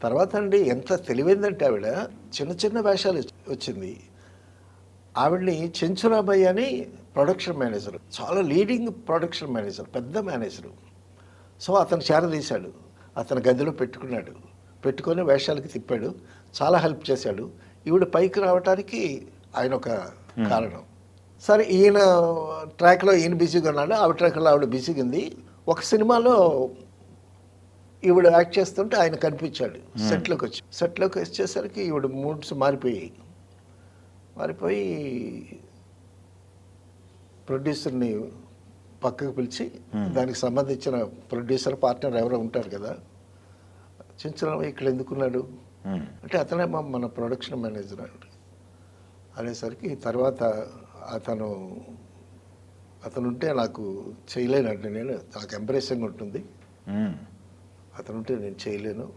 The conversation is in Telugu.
తర్వాత అండి ఎంత తెలివైందంటే ఆవిడ చిన్న చిన్న వేషాలు వచ్చింది. ఆవిడని చెంచురామయ్య అని ప్రొడక్షన్ మేనేజర్, చాలా లీడింగ్ ప్రొడక్షన్ మేనేజర్, పెద్ద మేనేజరు. సో అతను చేరదీశాడు, అతని గదిలో పెట్టుకున్నాడు, పెట్టుకొని వేషాలకి తిప్పాడు, చాలా హెల్ప్ చేశాడు. ఈవిడ పైకి రావడానికి ఆయన ఒక కారణం. సరే ఈయన ట్రాక్లో ఈయన బిజీగా ఉన్నాడు, ఆవిడ ట్రాక్లో ఆవిడ బిజీగా ఉంది. ఒక సినిమాలో ఈవిడ యాక్ట్ చేస్తుంటే ఆయన కనిపించాడు. సెట్లోకి వచ్చేసరికి ఈవిడ మూడ్స్ మారిపోయి ప్రొడ్యూసర్ని పక్కకు పిలిచి దానికి సంబంధించిన ప్రొడ్యూసర్ పార్ట్నర్ ఎవరో ఉంటారు కదా, చెంచురామయ్య ఇక్కడ ఎందుకున్నాడు అంటే అతనే మన ప్రొడక్షన్ మేనేజర్ అండి అనేసరికి తర్వాత అతను ఉంటే నాకు చేయలేనండి, నాకు ఎంప్రెసింగ్ ఉంటుంది, అతను ఉంటే నేను చేయలేను.